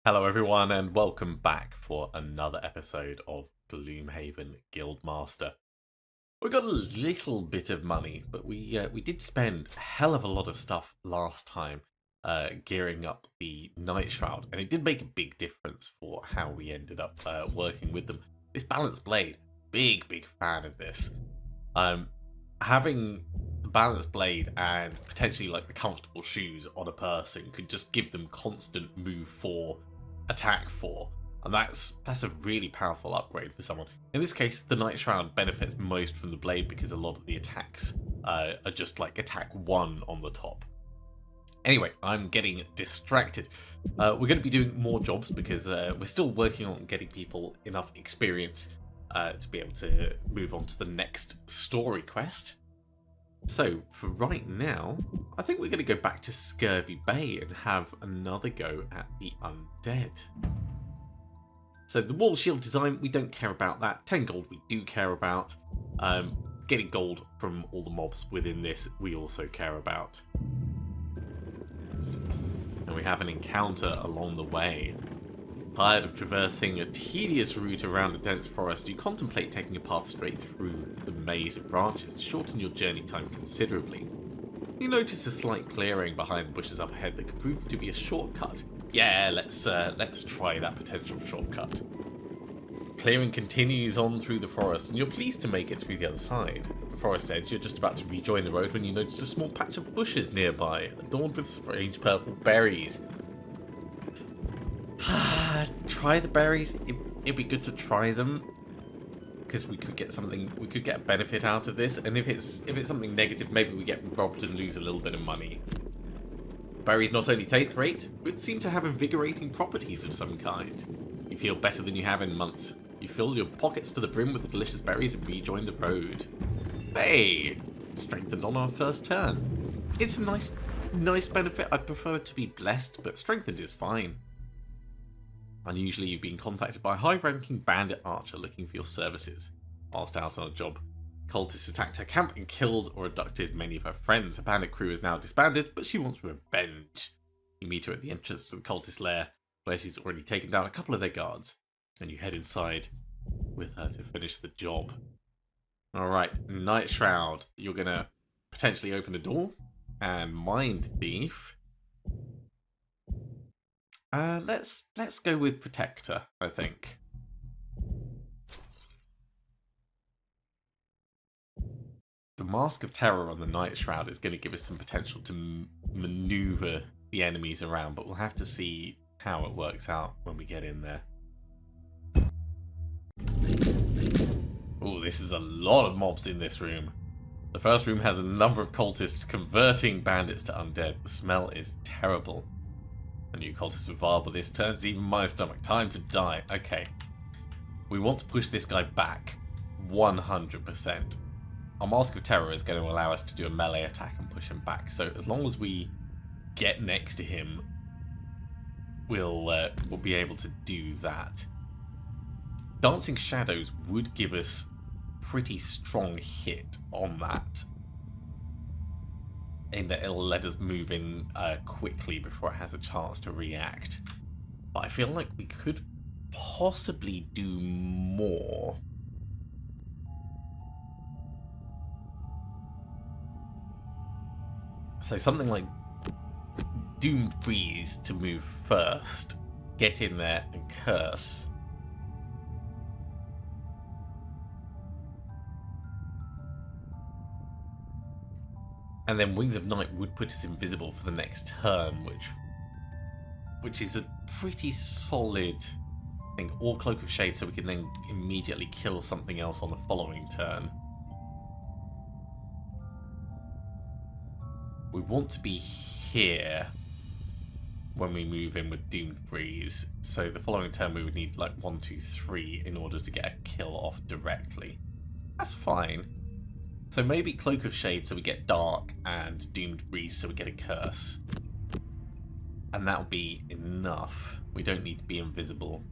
Hello everyone and welcome back for another episode of Gloomhaven Guildmaster. We got a little bit of money, but we did spend a hell of a lot of stuff last time gearing up the Nightshroud, and it did make a big difference for how we ended up working with them. This balanced blade, big fan of this. Having the balanced blade and potentially like the comfortable shoes on a person could just give them constant move 4, attack 4, and that's a really powerful upgrade for someone. In this case, the Nightshroud benefits most from the blade because a lot of the attacks are just like attack 1 on the top. Anyway, I'm getting distracted. We're going to be doing more jobs because we're still working on getting people enough experience to be able to move on to the next story quest. So, for right now, I think we're going to go back to Scurvy Bay and have another go at the undead. So, the wall shield design, we don't care about that. 10 gold we do care about. Getting gold from all the mobs within this, we also care about. And we have an encounter along the way. Tired of traversing a tedious route around a dense forest, you contemplate taking a path straight through the maze of branches to shorten your journey time considerably. You notice a slight clearing behind the bushes up ahead that could prove to be a shortcut. Yeah, let's try that potential shortcut. Clearing continues on through the forest, and you're pleased to make it through the other side. At the forest edge, you're just about to rejoin the road when you notice a small patch of bushes nearby, adorned with strange purple berries. Try the berries. It'd be good to try them because we could get something. We could get a benefit out of this, and if it's something negative, maybe we get robbed and lose a little bit of money. Berries not only taste great, but seem to have invigorating properties of some kind. You feel better than you have in months. You fill your pockets to the brim with the delicious berries and rejoin the road. Hey, strengthened on our first turn. It's a nice benefit. I'd prefer it to be blessed, but strengthened is fine. Unusually, you've been contacted by a high-ranking bandit archer looking for your services. Whilst out on a job, cultists attacked her camp and killed or abducted many of her friends. Her bandit crew is now disbanded, but she wants revenge. You meet her at the entrance to the cultist lair, where she's already taken down a couple of their guards, and you head inside with her to finish the job. Alright, Nightshroud, you're gonna potentially open a door, and Mindthief. Let's go with Protector, I think. The Mask of Terror on the Nightshroud is going to give us some potential to maneuver the enemies around, but we'll have to see how it works out when we get in there. Oh, this is a lot of mobs in this room. The first room has a number of cultists converting bandits to undead. The smell is terrible. A new cultist with viable. This turns even my stomach. Time to die. Okay. We want to push this guy back 100%. Our Mask of Terror is going to allow us to do a melee attack and push him back. So as long as we get next to him, we'll be able to do that. Dancing Shadows would give us pretty strong hit on that, in that it'll let us move in quickly before it has a chance to react. But I feel like we could possibly do more. So something like Doomed Freeze to move first, get in there and curse. And then Wings of Night would put us invisible for the next turn, which is a pretty solid thing. Or Cloak of Shade, so we can then immediately kill something else on the following turn. We want to be here when we move in with Doomed Breeze, so the following turn we would need like 1, 2, 3 in order to get a kill off directly. That's fine. So maybe Cloak of Shade so we get Dark, and Doomed Breeze so we get a Curse. And that'll be enough. We don't need to be invisible.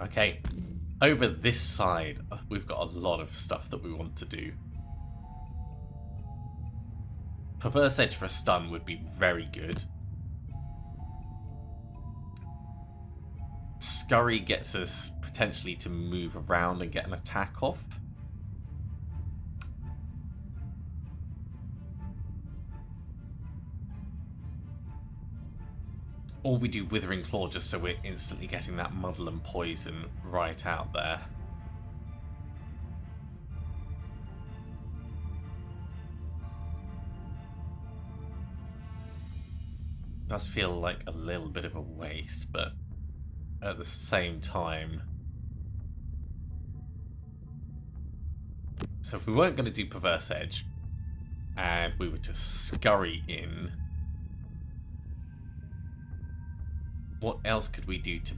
Okay, over this side, we've got a lot of stuff that we want to do. Perverse Edge for a stun would be very good. Scurry gets us potentially to move around and get an attack off. Or we do Withering Claw just so we're instantly getting that muddle and poison right out there. Does feel like a little bit of a waste, but at the same time... So if we weren't going to do Perverse Edge, and we were to scurry in... What else could we do to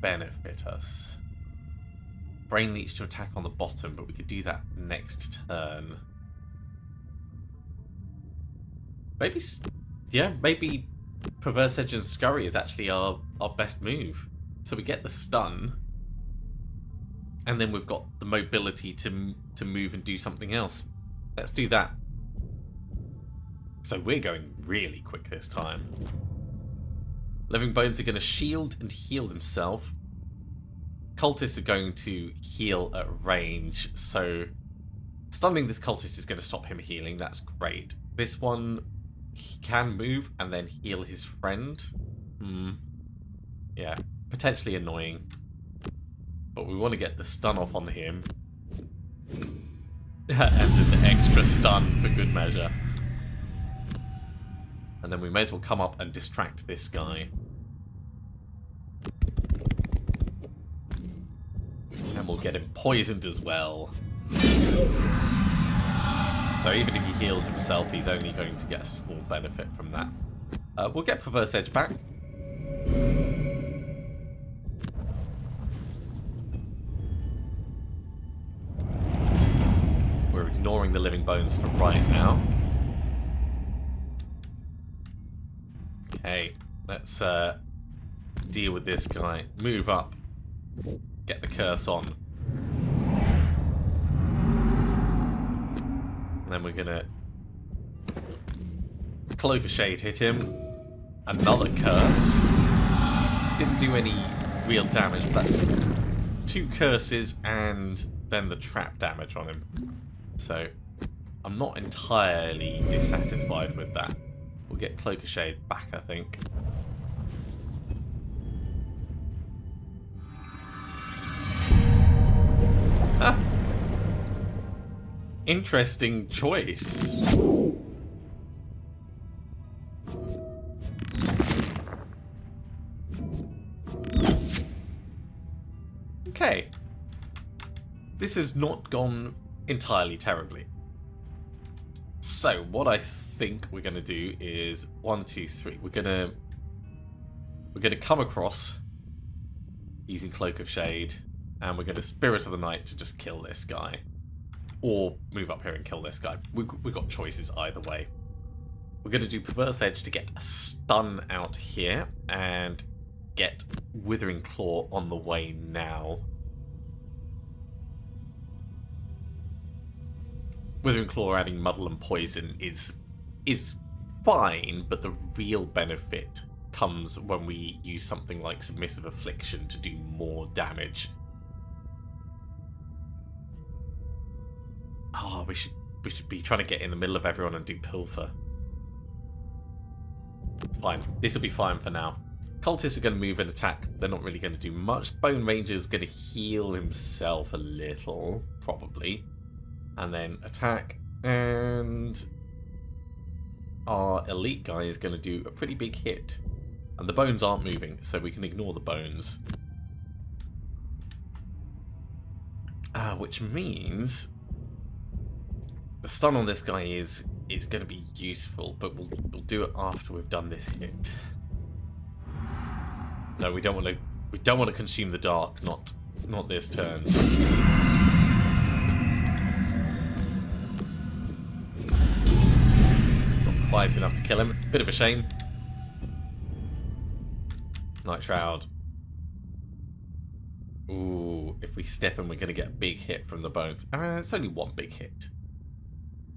benefit us? Brain Leech to attack on the bottom, but we could do that next turn. Maybe, yeah, maybe Perverse Edge and Scurry is actually our best move. So we get the stun, and then we've got the mobility to move and do something else. Let's do that. So we're going really quick this time. Living Bones are going to shield and heal himself. Cultists are going to heal at range, so stunning this cultist is going to stop him healing. That's great. This one, he can move and then heal his friend. Yeah, potentially annoying. But we want to get the stun off on him. And an extra stun for good measure. And then we may as well come up and distract this guy. And we'll get him poisoned as well. So even if he heals himself, he's only going to get a small benefit from that. We'll get Perverse Edge back. We're ignoring the Living Bones for right now. Okay, let's deal with this guy. Move up. Get the curse on. And then we're gonna Cloak of Shade hit him. Another curse. Didn't do any real damage, but that's 2 curses and then the trap damage on him. So I'm not entirely dissatisfied with that. We'll get Cloak of Shade back, I think. Ah. Interesting choice. Okay. This has not gone entirely terribly. So, what I think we're going to do is 1, 2, 3. We're going to come across using Cloak of Shade, and we're going to Spirit of the Night to just kill this guy, or move up here and kill this guy. We've got choices either way. We're going to do Perverse Edge to get a stun out here, and get Withering Claw on the way now. Withering Claw adding Muddle and Poison is fine, but the real benefit comes when we use something like Submissive Affliction to do more damage. Oh, we should be trying to get in the middle of everyone and do Pilfer. It's fine. This will be fine for now. Cultists are going to move and attack. They're not really going to do much. Bone Ranger's going to heal himself a little, probably. And then attack. And our elite guy is going to do a pretty big hit. And the bones aren't moving, so we can ignore the bones. Which means the stun on this guy is going to be useful, but we'll do it after we've done this hit. No, we don't want to consume the dark, not this turn. Not quite enough to kill him. Bit of a shame. Nightshroud. Ooh, if we step in, we're going to get a big hit from the bones. It's only one big hit.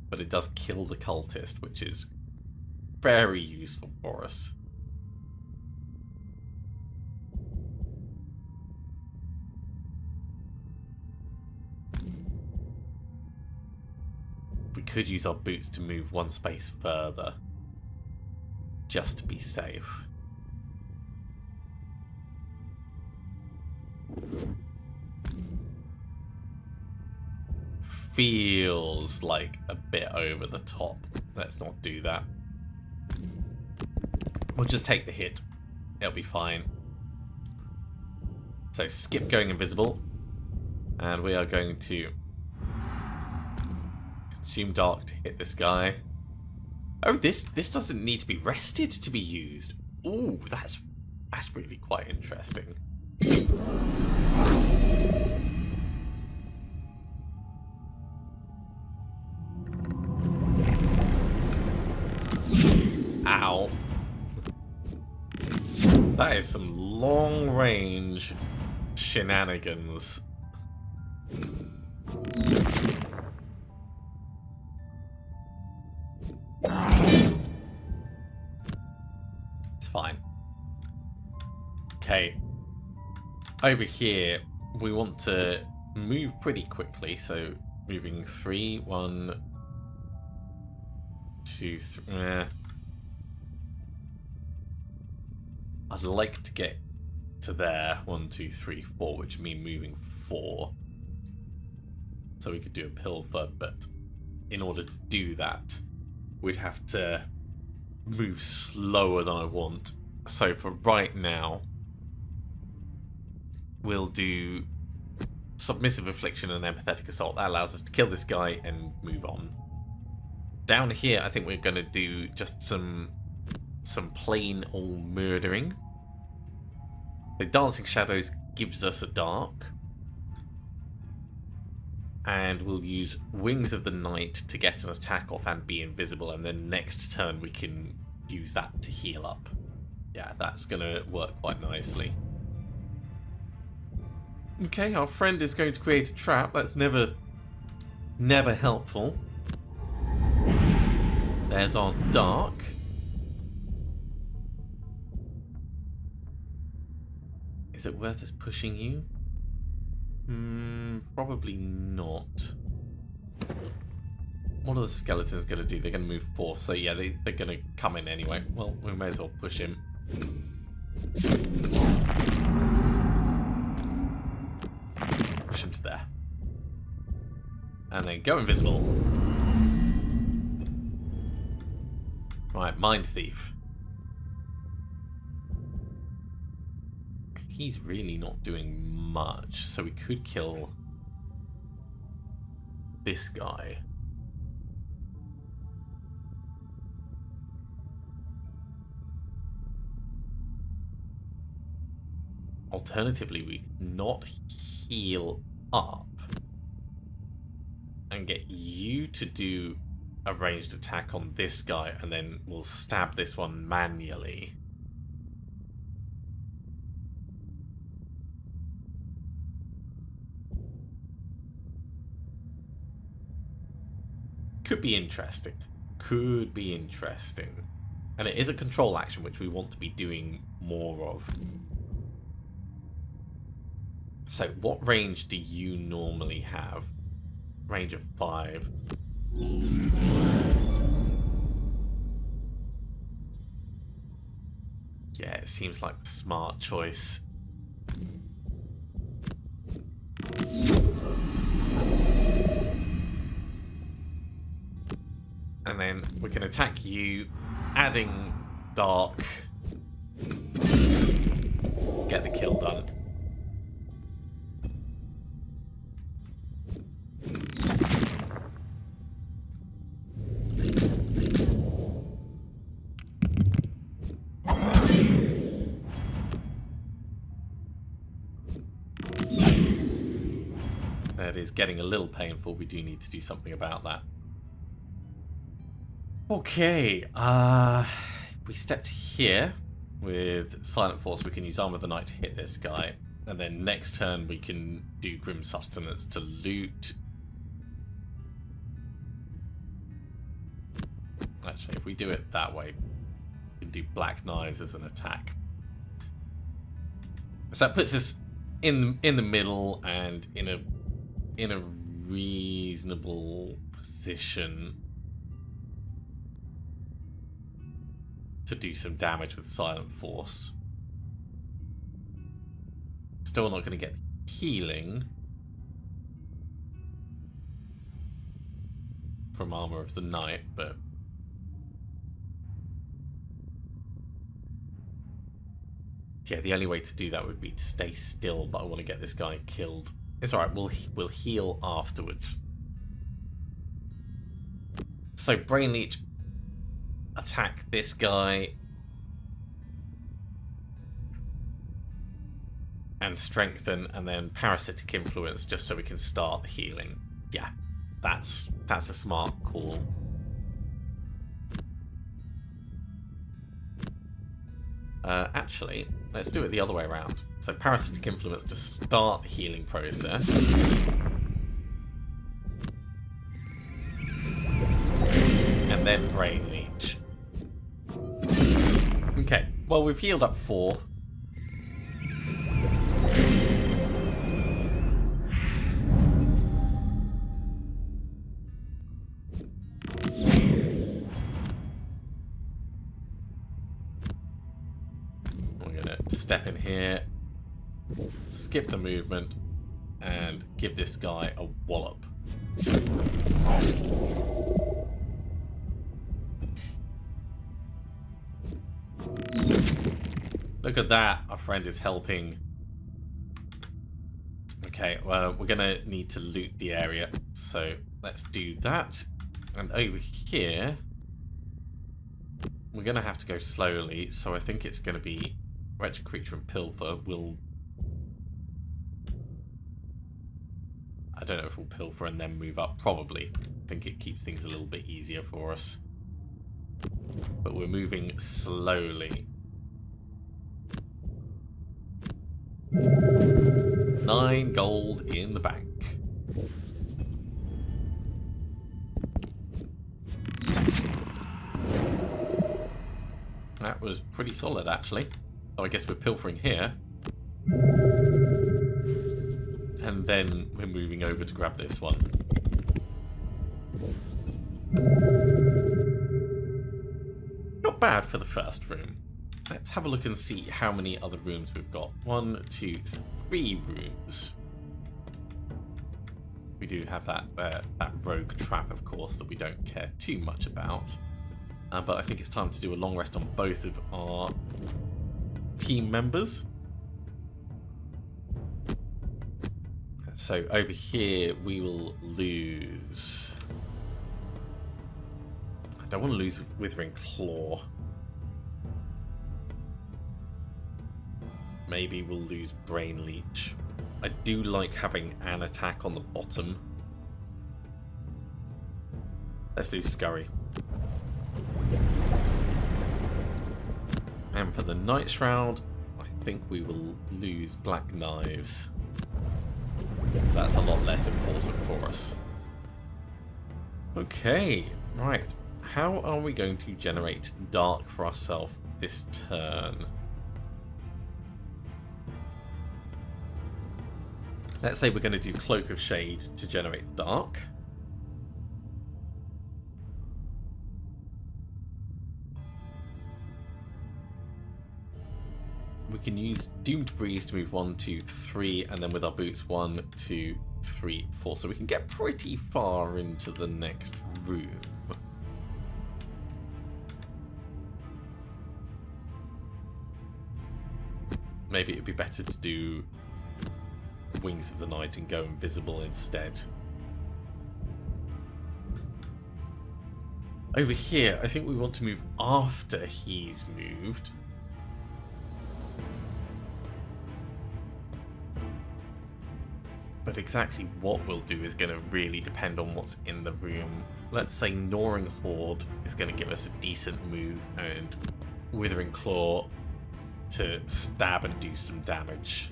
But it does kill the cultist, which is very useful for us. could use our boots to move one space further, just to be safe. Feels like a bit over the top. Let's not do that. We'll just take the hit. It'll be fine. So skip going invisible. And we are going to consume dark to hit this guy. Oh, this doesn't need to be rested to be used. Ooh, that's really quite interesting. Ow. That is some long range shenanigans. It's fine. Okay. Over here, we want to move pretty quickly, so moving 3, 1, 2, 3. I'd like to get to there. 1, 2, 3, 4, which would mean moving 4. So we could do a pilfer, but in order to do that, we'd have to move slower than I want. So for right now, we'll do Submissive Affliction and Empathetic Assault. That allows us to kill this guy and move on. Down here, I think we're going to do just some plain old murdering. The Dancing Shadows gives us a dark. And we'll use Wings of the Night to get an attack off and be invisible, and then next turn we can use that to heal up. Yeah, that's going to work quite nicely. Okay, our friend is going to create a trap. That's never helpful. There's our dark. Is it worth us pushing you? Probably not. What are the skeletons going to do? They're going to move 4, so yeah, they're going to come in anyway. Well, we may as well push him. Push him to there. And then go invisible. Right, Mindthief. He's really not doing much, so we could kill this guy. Alternatively, we could not heal up and get you to do a ranged attack on this guy, and then we'll stab this one manually. Could be interesting. Could be interesting. And it is a control action, which we want to be doing more of. So, what range do you normally have? Range of 5. Yeah, it seems like the smart choice. And then we can attack you, adding dark. Get the kill done. That is getting a little painful. We do need to do something about that. Okay, we stepped here with Silent Force. We can use Arm of the Night to hit this guy, and then next turn we can do Grim Sustenance to loot. Actually, if we do it that way, we can do Black Knives as an attack. So that puts us in the middle and in a reasonable position. to do some damage with Silent Force. Still not going to get healing from Armor of the Night, but yeah, the only way to do that would be to stay still, but I want to get this guy killed. It's alright, we'll heal afterwards. So Brain Leech, attack this guy. And strengthen, and then Parasitic Influence, just so we can start the healing. Yeah, that's a smart call. Actually, let's do it the other way around. So Parasitic Influence to start the healing process. And then Brain Leech. Okay, well, we've healed up 4. Step in here, skip the movement, and give this guy a wallop. Look at that, our friend is helping. Okay, well, we're gonna need to loot the area, so let's do that. And over here, we're gonna have to go slowly, so I think it's gonna be Wretched Creature and Pilfer. I don't know if we'll Pilfer and then move up. Probably. I think it keeps things a little bit easier for us. But we're moving slowly. 9 gold in the bank. That was pretty solid, actually. So I guess we're pilfering here. And then we're moving over to grab this one. Not bad for the first room. Let's have a look and see how many other rooms we've got. 1, 2, 3 rooms. We do have that rogue trap, of course, that we don't care too much about. But I think it's time to do a long rest on both of our team members. So over here we will lose. I don't want to lose Withering Claw. Maybe we'll lose Brain Leech. I do like having an attack on the bottom. Let's do Scurry. And for the Nightshroud, I think we will lose Black Knives. So that's a lot less important for us. Okay, right. How are we going to generate dark for ourselves this turn? Let's say we're going to do Cloak of Shade to generate dark. We can use Doomed Breeze to move 1, 2, 3, and then with our boots 1, 2, 3, 4. So we can get pretty far into the next room. Maybe it'd be better to do Wings of the Night and go invisible instead. Over here, I think we want to move after he's moved. But exactly what we'll do is going to really depend on what's in the room. Let's say Gnawing Horde is going to give us a decent move, and Withering Claw to stab and do some damage.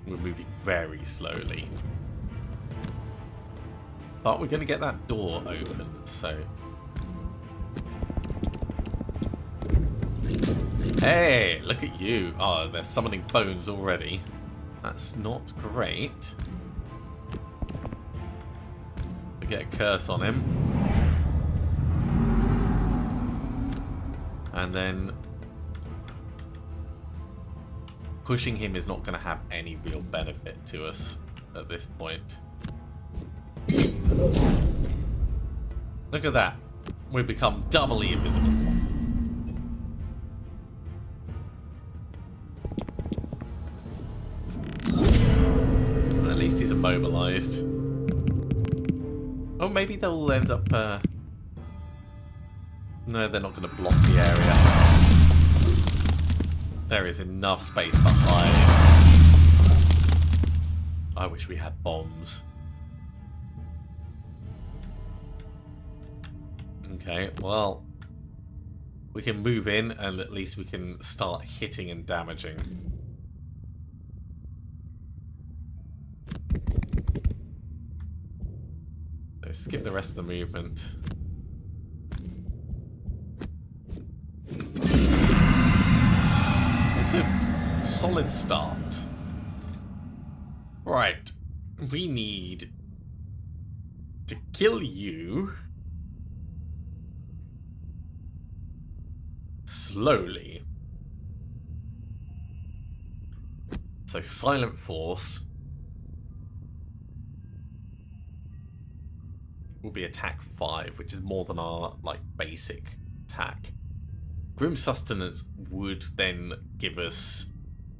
We're moving very slowly. But we're going to get that door open, so... Hey, look at you. Oh, they're summoning bones already. That's not great. We get a curse on him. And then pushing him is not going to have any real benefit to us at this point. Look at that. We've become doubly invisible. At least he's immobilized. Oh, maybe they'll end up... No, they're not going to block the area. There is enough space behind. I wish we had bombs. Okay, well, we can move in and at least we can start hitting and damaging. So skip the rest of the movement. It's a solid start. Right, we need to kill you slowly. So Silent Force will be attack 5, which is more than our basic attack. Grim Sustenance would then give us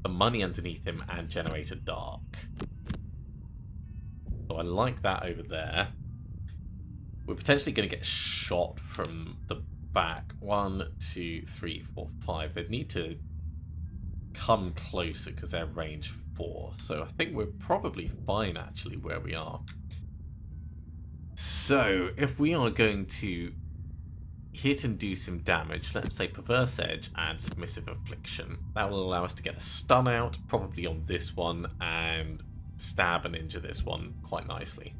the money underneath him and generate a dark. So I like that over there. We're potentially going to get shot from the back. 1, 2, 3, 4, 5. They'd need to come closer because they're range 4. So I think we're probably fine actually where we are. So if we are going to hit and do some damage, let's say Perverse Edge and Submissive Affliction, that will allow us to get a stun out, probably on this one, and stab and injure this one quite nicely.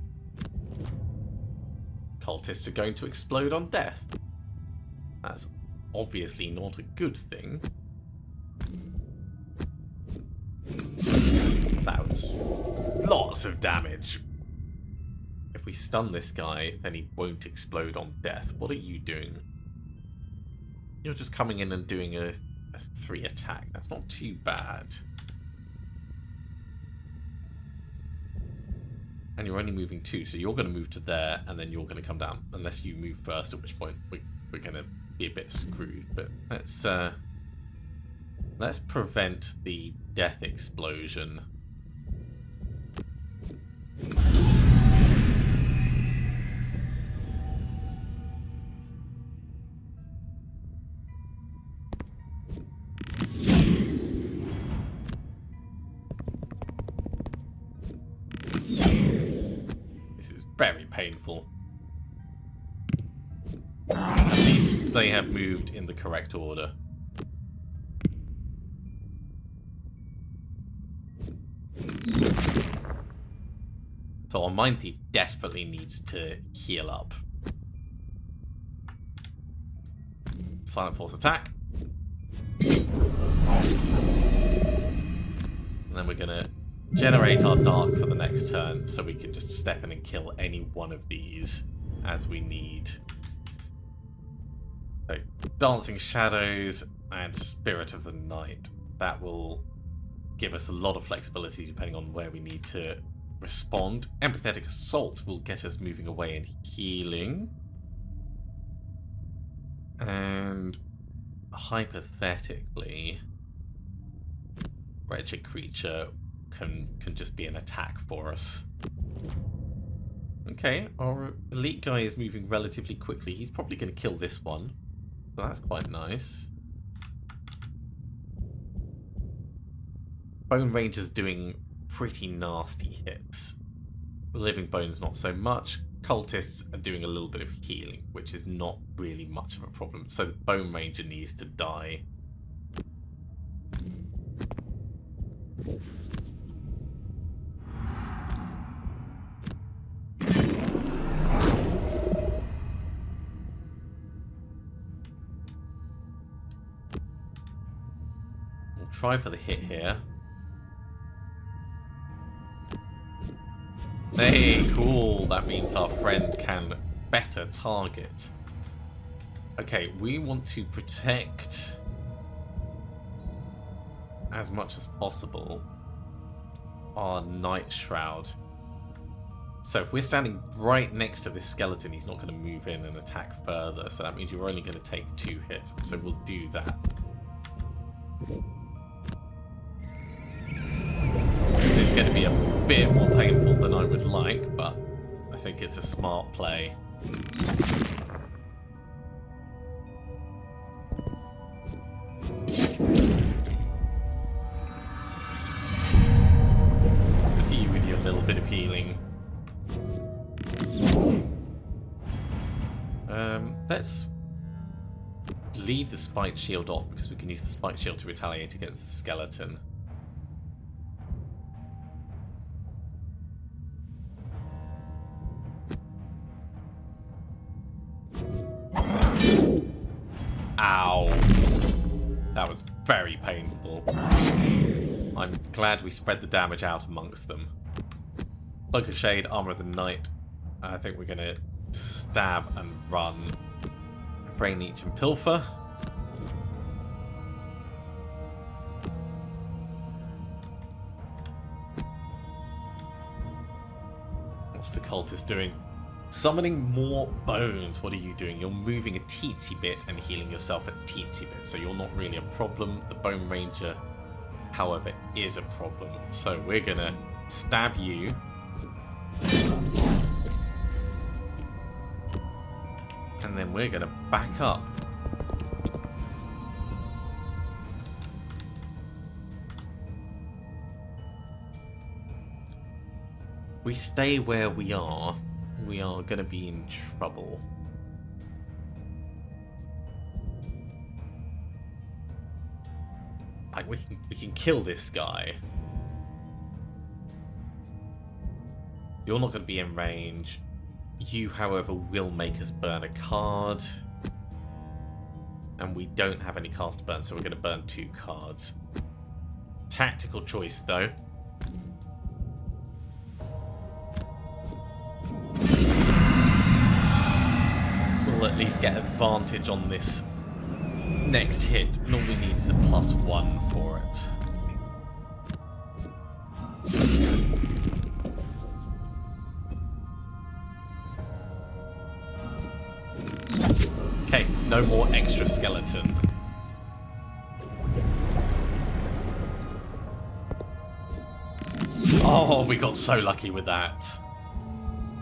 Cultists are going to explode on death. That's obviously not a good thing. That was lots of damage. If we stun this guy, then he won't explode on death. What are you doing? You're just coming in and doing a 3 attack. That's not too bad. And you're only moving 2, so you're going to move to there, and then you're going to come down. Unless you move first, at which point we're going to be a bit screwed. But let's prevent the death explosion. Very painful. At least they have moved in the correct order. So our Mindthief desperately needs to heal up. Silent Force attack. And then we're gonna generate our dark for the next turn, so we can just step in and kill any one of these as we need. So, Dancing Shadows and Spirit of the Night. That will give us a lot of flexibility depending on where we need to respond. Empathetic Assault will get us moving away and healing. And hypothetically, Wretched Creature can just be an attack for us. Okay, our elite guy is moving relatively quickly. He's probably going to kill this one. So that's quite nice. Bone Ranger's doing pretty nasty hits. Living Bones not so much. Cultists are doing a little bit of healing, which is not really much of a problem. So the Bone Ranger needs to die. Try for the hit here. Hey, cool. That means our friend can better target. Okay, we want to protect as much as possible our Nightshroud. So if we're standing right next to this skeleton, he's not going to move in and attack further. So that means you're only going to take 2 hits. So we'll do that. This is going to be a bit more painful than I would like, but I think it's a smart play. Look at you with your little bit of healing. Let's leave the spiked shield off because we can use the spiked shield to retaliate against the skeleton. Ow. That was very painful. I'm glad we spread the damage out amongst them. Cloak of Shade, Armour of the Night. I think we're going to stab and run. Brain Leech and Pilfer. What's the cultist doing? Summoning more bones. What are you doing? You're moving a teensy bit and healing yourself a teensy bit. So you're not really a problem. The Bone Ranger, however, is a problem. So we're going to stab you. And then we're going to back up. We stay where we are going to be in trouble. Like, we can kill this guy. You're not going to be in range. You, however, will make us burn a card. And we don't have any cards to burn, so we're going to burn 2 cards. Tactical choice, though. We'll at least get advantage on this next hit. And all we need is a +1 for it. Okay, no more extra skeleton. Oh, we got so lucky with that.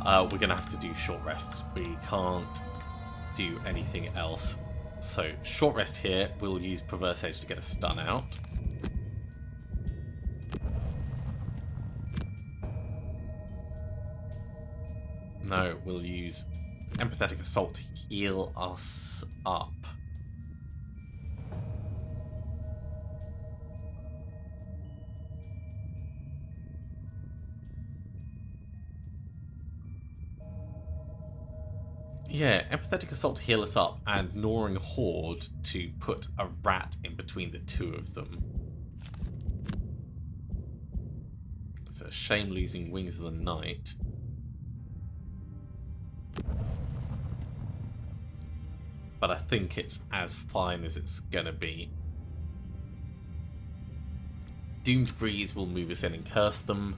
We're going to have to do short rests. We can't do anything else. So, short rest here. We'll use Perverse Edge to get a stun out. No, we'll use Empathetic Assault to heal us up. Yeah, Empathetic Assault to heal us up, and Gnawing Horde to put a rat in between the 2 of them. It's a shame losing Wings of the Night. But I think it's as fine as it's gonna be. Doomed Breeze will move us in and curse them.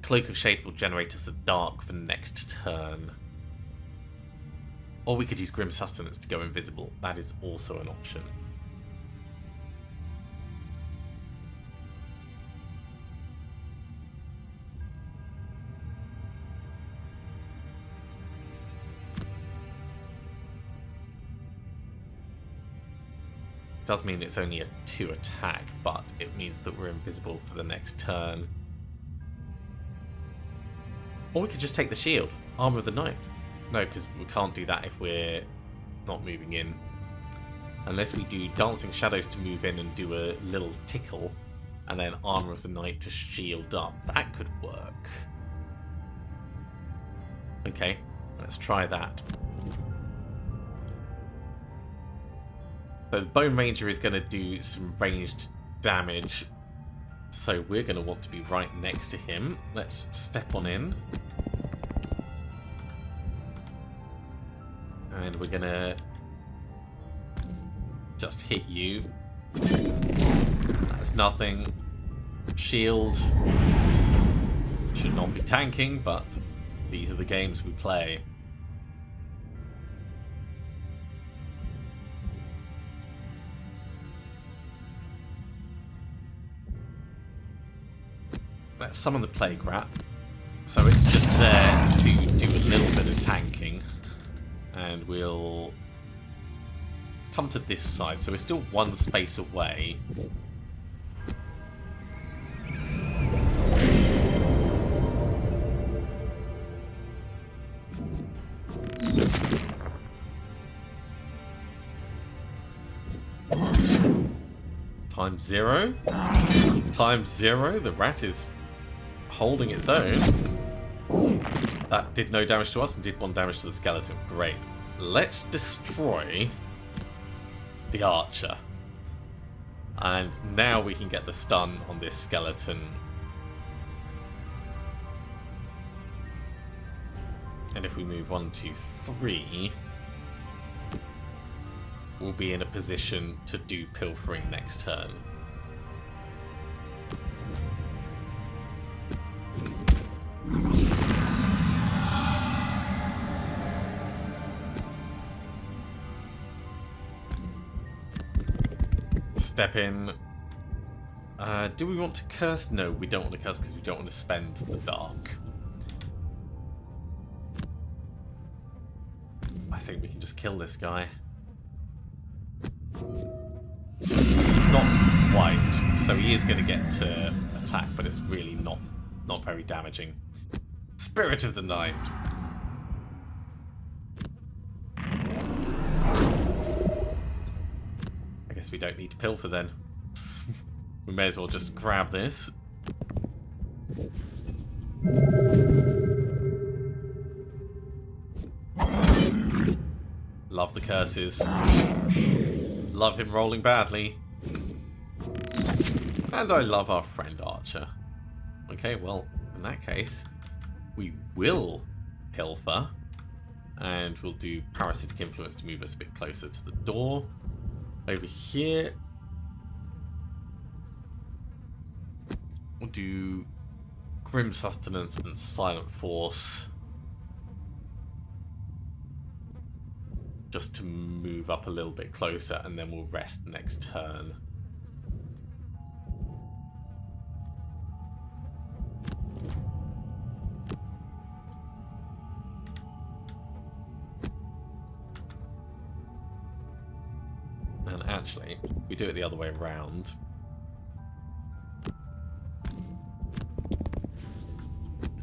Cloak of Shade will generate us a dark for next turn. Or we could use Grim Sustenance to go invisible. That is also an option. Does mean it's only a 2 attack, but it means that we're invisible for the next turn. Or we could just take the shield. Armour of the Night. No, because we can't do that if we're not moving in. Unless we do Dancing Shadows to move in and do a little tickle, and then Armour of the Night to shield up. That could work. Okay, let's try that. So the Bone Ranger is going to do some ranged damage. So we're going to want to be right next to him. Let's step on in. And we're gonna just hit you. That's nothing. Shield. Should not be tanking, but these are the games we play. Let's summon the Plague Rat. So it's just there to do a little bit of tanking. And we'll come to this side. So we're still one space away. Times 0. Times 0. The rat is holding its own. That did no damage to us and did 1 damage to the skeleton. Great. Let's destroy the archer. And now we can get the stun on this skeleton. And if we move 1, 2, 3, we'll be in a position to do pilfering next turn. Step in. Do we want to curse? No, we don't want to curse because we don't want to spend the dark. I think we can just kill this guy. Not quite. So he is going to get to attack, but it's really not very damaging. Spirit of the Night. I guess we don't need to pilfer then. We may as well just grab this. Love the curses. Love him rolling badly. And I love our friend Archer. Okay, well, in that case, we will pilfer. And we'll do Parasitic Influence to move us a bit closer to the door. Over here, we'll do Grim Sustenance and Silent Force. Just to move up a little bit closer, and then we'll rest next turn. And actually, we do it the other way around.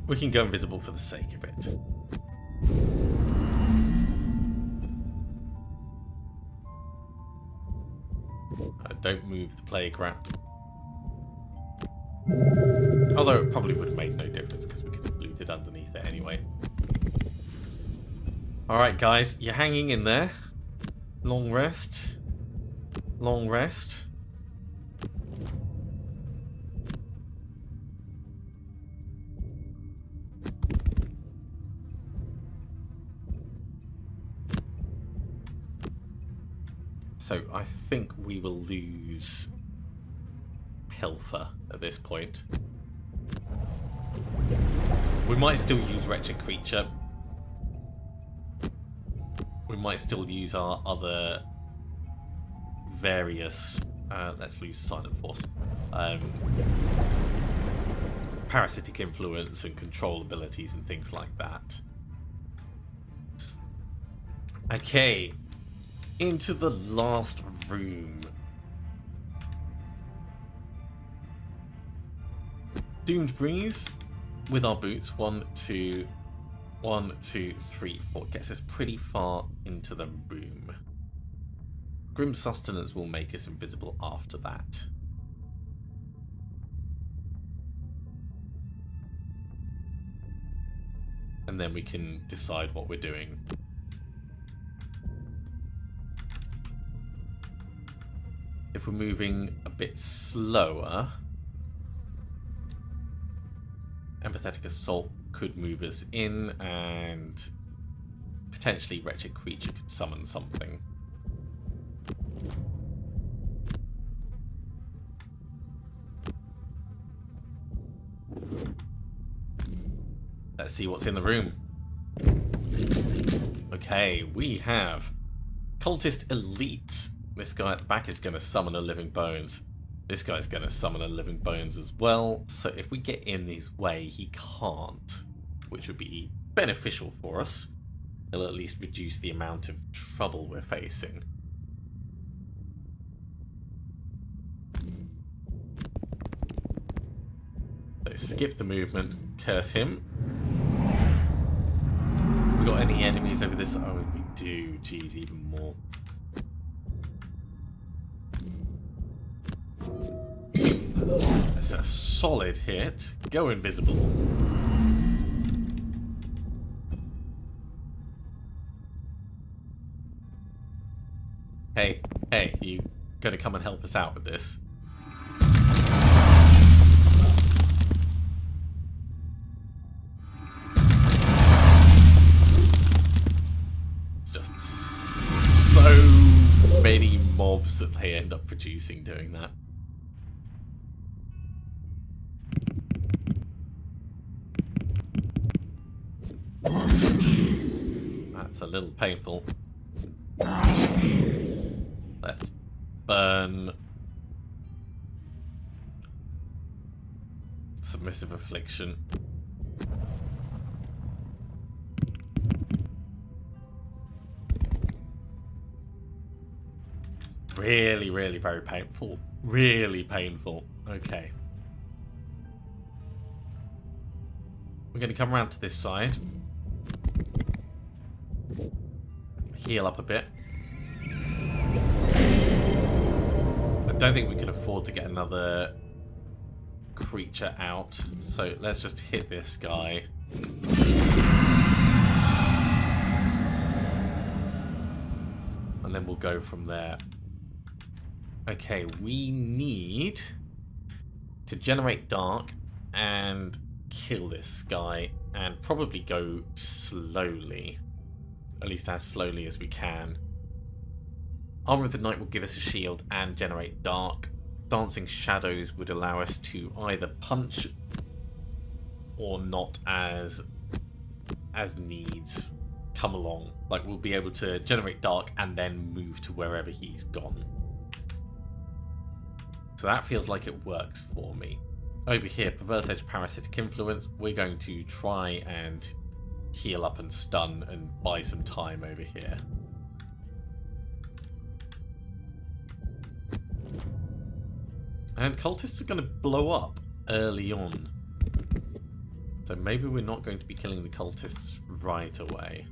We can go invisible for the sake of it. Don't move the Plague Rat. Although it probably would have made no difference because we could have looted underneath it anyway. Alright guys, you're hanging in there. Long rest. Long rest. So I think we will lose Pilfer at this point. We might still use Wretched Creature. We might still use our other various... let's lose Silent Force. Parasitic Influence and control abilities and things like that. Okay. Into the last room. Doomed Breeze with our boots. 1, 2, 3, 4. Gets us pretty far into the room. Grim Sustenance will make us invisible after that. And then we can decide what we're doing. If we're moving a bit slower, Empathetic Assault could move us in, and potentially wretched creature could summon something. Let's see what's in the room. Okay, we have Cultist Elite. This guy at the back is going to summon a Living Bones. This guy's going to summon a Living Bones as well. So if we get in his way, he can't, which would be beneficial for us. It'll at least reduce the amount of trouble we're facing. So skip the movement, curse him. We got any enemies over this? Oh, we do. Geez, even more. That's a solid hit. Go invisible. Hey, you gonna come and help us out with this? It's just so many mobs that they end up producing doing that. That's a little painful. Let's burn Submissive Affliction. Really, really very painful. Really painful. Okay. We're going to come around to this side. Heal up a bit. I don't think we can afford to get another creature out, so let's just hit this guy. And then we'll go from there. Okay, we need to generate dark and kill this guy, and probably go slowly. At least as slowly as we can. Armor of the Knight will give us a shield and generate dark. Dancing Shadows would allow us to either punch or not as needs come along. Like, we'll be able to generate dark and then move to wherever he's gone. So that feels like it works for me. Over here, Perverse Edge, Parasitic Influence. We're going to try and heal up and stun and buy some time over here. And cultists are going to blow up early on. So maybe we're not going to be killing the cultists right away.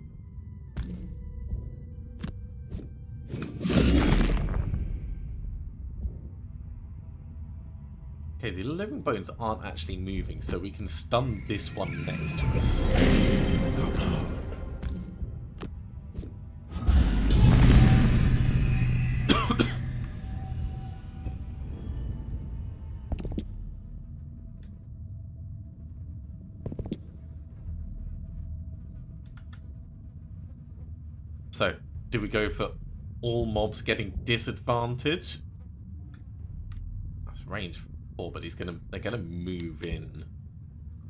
Okay, the Living Bones aren't actually moving, so we can stun this one next to us. So, do we go for all mobs getting disadvantage? That's range 4, but they're gonna move in.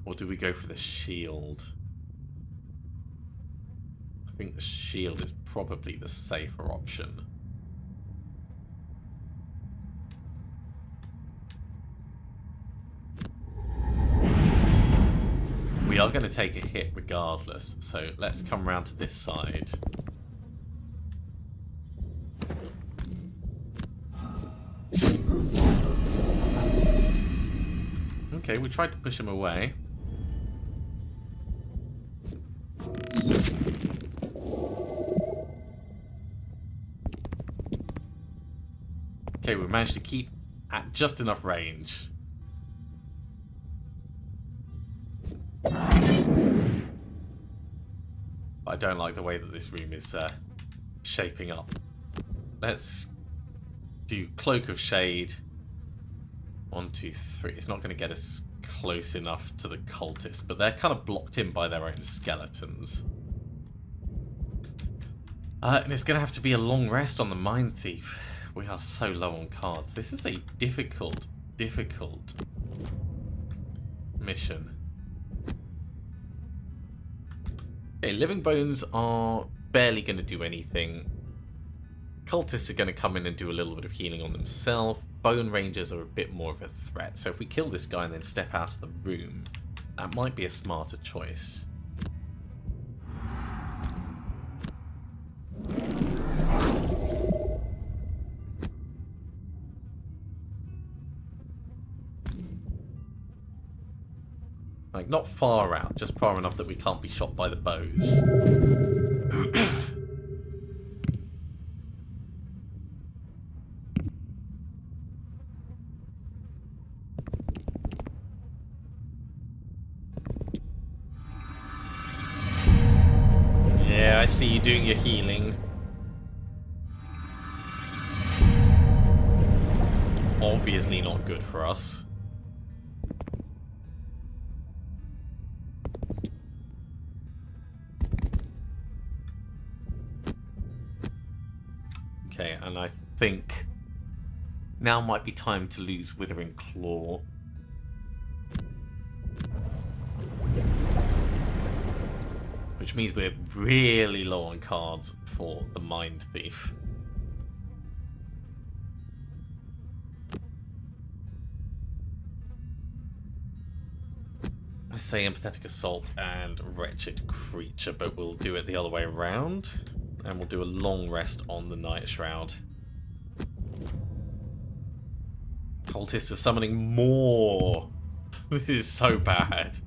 Or do we go for the shield? I think the shield is probably the safer option. We are going to take a hit regardless, so let's come round to this side. Okay, we tried to push him away. Okay, we managed to keep at just enough range. But I don't like the way that this room is shaping up. Let's do Cloak of Shade. 1, 2, 3. It's not going to get us close enough to the cultists, but they're kind of blocked in by their own skeletons. And it's going to have to be a long rest on the Mindthief. We are so low on cards. This is a difficult mission. Okay, Living Bones are barely going to do anything. Cultists are going to come in and do a little bit of healing on themselves. Bone Rangers are a bit more of a threat. So if we kill this guy and then step out of the room, that might be a smarter choice. Like, not far out, just far enough that we can't be shot by the bows. Yeah, I see you doing your healing. It's obviously not good for us. Okay, and I think now might be time to lose Withering Claw. Which means we're really low on cards for the Mindthief. I say Empathetic Assault and Wretched Creature, but we'll do it the other way around. And we'll do a long rest on the Nightshroud. Cultists are summoning more. This is so bad.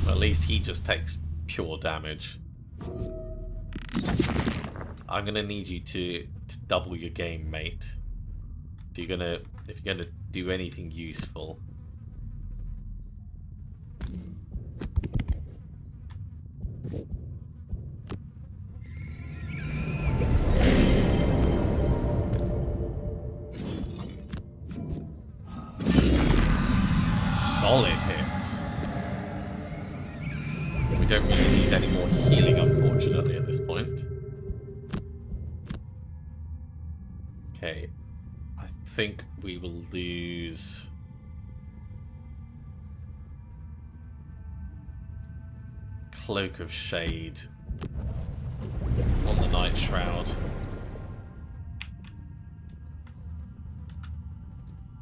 At least he just takes pure damage. I'm gonna need you to double your game, mate. If you're gonna do anything useful. Solid hit. We don't really need any more healing, unfortunately, at this point. Okay, I think we will lose Cloak of Shade on the Nightshroud.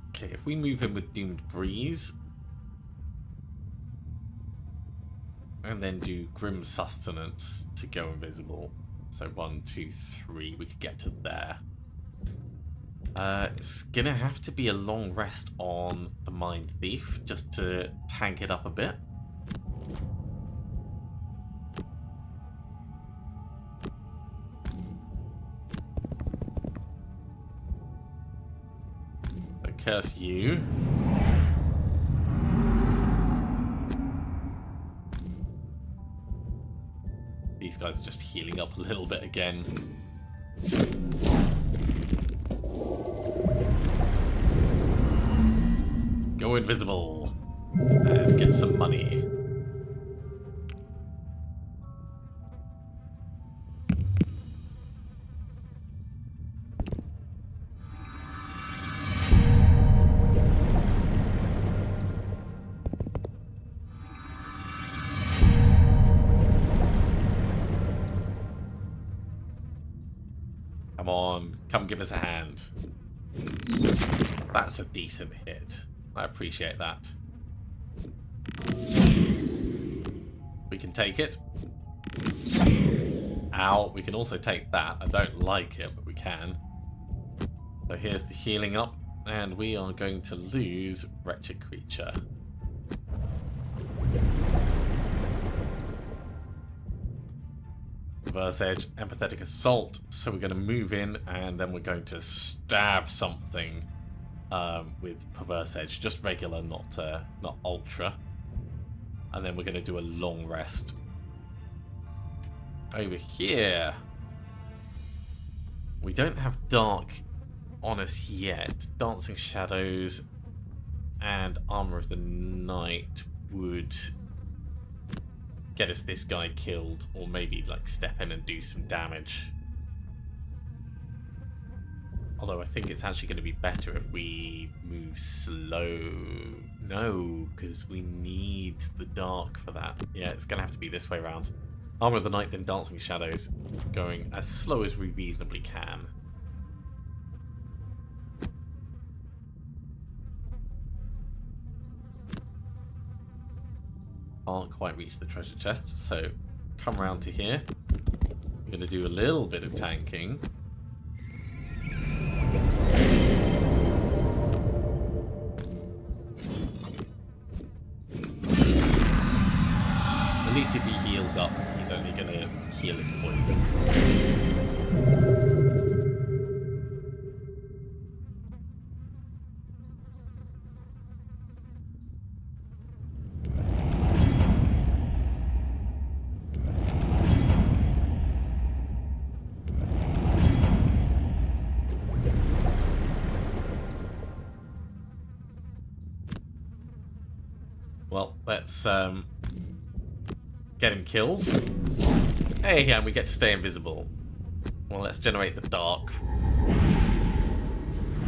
Okay, if we move in with Doomed Breeze and then do Grim Sustenance to go invisible. So 1, 2, 3, we could get to there. It's gonna have to be a long rest on the Mindthief just to tank it up a bit. So curse you. These guys are just healing up a little bit again. Go invisible and get some money. Come on, come give us a hand. That's a decent hit. I appreciate that. We can take it. Ow, we can also take that. I don't like it, but we can. So here's the healing up, and we are going to lose Wretched Creature. Reverse Edge, Empathetic Assault. So we're going to move in, and then we're going to stab something with Perverse Edge. Just regular, not ultra. And then we're going to do a long rest over here. We don't have dark on us yet. Dancing Shadows and Armor of the Night would get us this guy killed, or maybe like step in and do some damage. Although I think it's actually going to be better if we move slow. No, because we need the dark for that. Yeah, it's going to have to be this way around. Armor of the Night, then Dancing Shadows, going as slow as we reasonably can. Can't quite reach the treasure chest, so come around to here. I'm going to do a little bit of tanking. At least if he heals up, he's only going to heal his poison. Well, let's get him killed. Hey, and we get to stay invisible. Well, let's generate the dark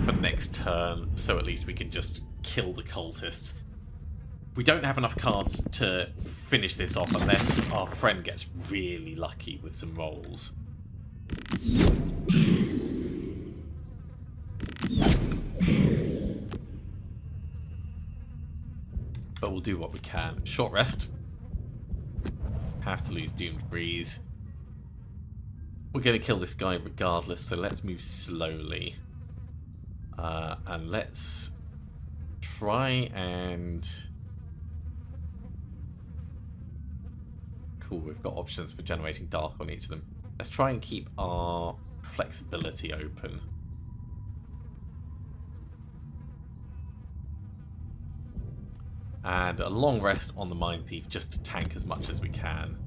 for next turn, so at least we can just kill the cultists. We don't have enough cards to finish this off unless our friend gets really lucky with some rolls. But we'll do what we can. Short rest. Have to lose Doomed Breeze. We're going to kill this guy regardless, so let's move slowly. And let's try and... Cool, we've got options for generating dark on each of them. Let's try and keep our flexibility open. And a long rest on the Mindthief just to tank as much as we can.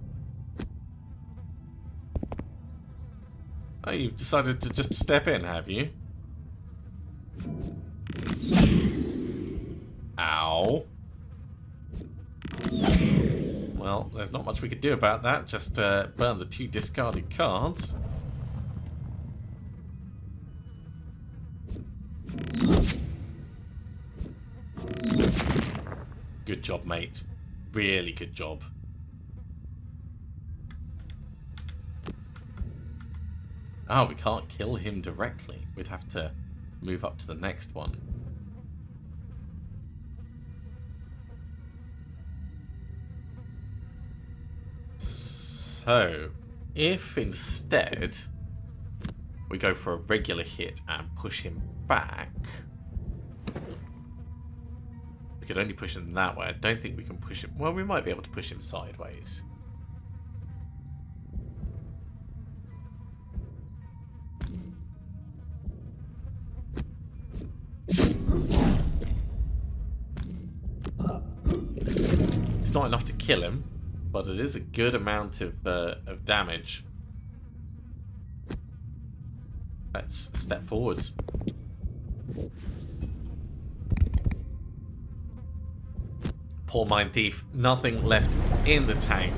Oh, you've decided to just step in, have you? Ow. Well, there's not much we could do about that. Just burn the 2 discarded cards. Good job, mate. Really good job. Oh, we can't kill him directly. We'd have to move up to the next one. So, if instead we go for a regular hit and push him back... We could only push him that way. I don't think we can push him... Well, we might be able to push him sideways. It's not enough to kill him, but it is a good amount of damage. Let's step forwards. Poor Mindthief, nothing left in the tank.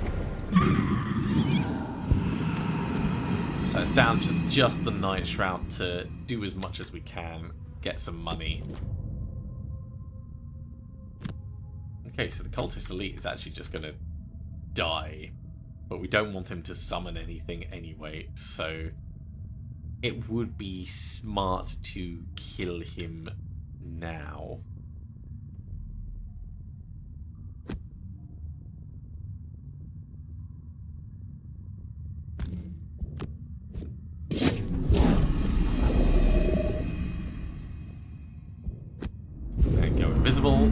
So it's down to just the Nightshroud to do as much as we can, get some money. Okay, so the Cultist Elite is actually just going to die. But we don't want him to summon anything anyway, so it would be smart to kill him now. And go invisible.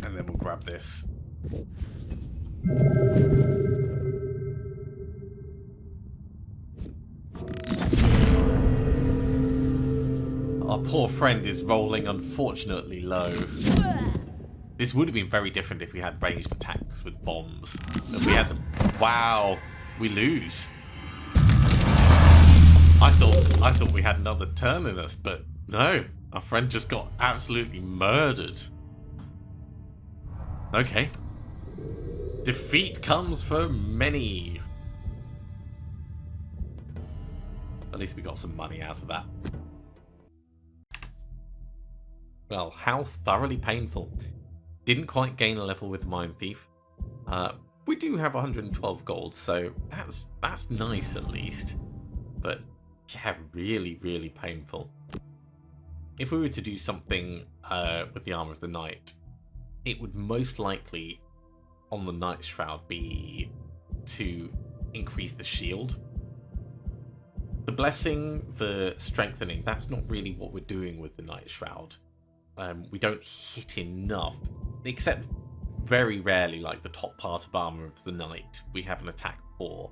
And then we'll grab this. Our poor friend is rolling unfortunately low. This would have been very different if we had ranged attacks with bombs. If we had them. Wow, we lose. I thought we had another turn in us, but no. Our friend just got absolutely murdered. Okay. Defeat comes for many. At least we got some money out of that. Well, how thoroughly painful. Didn't quite gain a level with Mindthief. We do have 112 gold, so that's nice at least. But yeah, really, really painful. If we were to do something with the Armour of the Night, it would most likely, on the Nightshroud, be to increase the shield. The Blessing, the Strengthening, that's not really what we're doing with the Nightshroud. We don't hit enough, except very rarely, like the top part of Armour of the Night, we have an attack 4.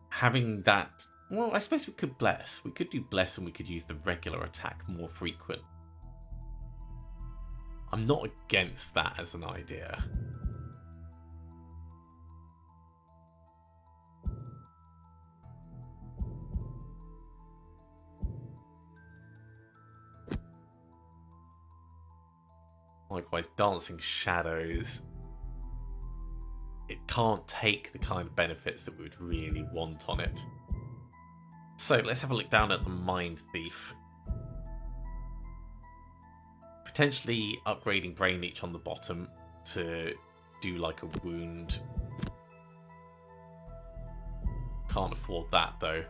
Having that, well, I suppose we could Bless. We could do Bless and we could use the regular attack more frequent. I'm not against that as an idea. Likewise, Dancing Shadows. It can't take the kind of benefits that we would really want on it. So let's have a look down at the Mindthief. Potentially upgrading Brain Leech on the bottom to do like a wound. Can't afford that though.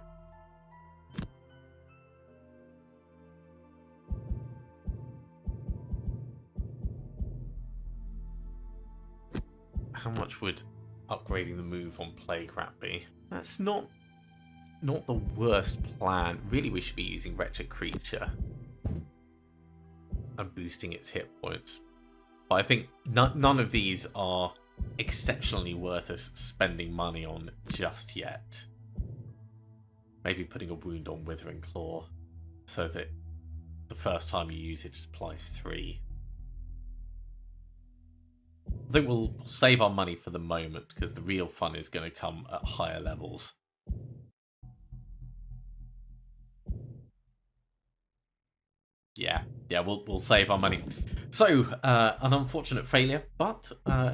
How much would upgrading the move on Plague Rat be? That's not the worst plan. Really, we should be using Wretched Creature and boosting its hit points. But I think none of these are exceptionally worth us spending money on just yet. Maybe putting a wound on Withering Claw so that the first time you use it applies 3. I think we'll save our money for the moment because the real fun is going to come at higher levels. Yeah, we'll save our money. So, an unfortunate failure, but,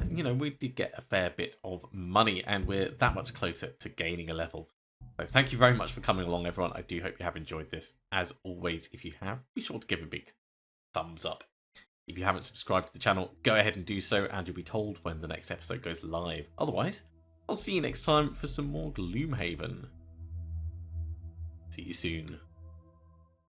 you know, we did get a fair bit of money and we're that much closer to gaining a level. So thank you very much for coming along, everyone. I do hope you have enjoyed this. As always, if you have, be sure to give a big thumbs up. If you haven't subscribed to the channel, go ahead and do so, and you'll be told when the next episode goes live. Otherwise, I'll see you next time for some more Gloomhaven. See you soon.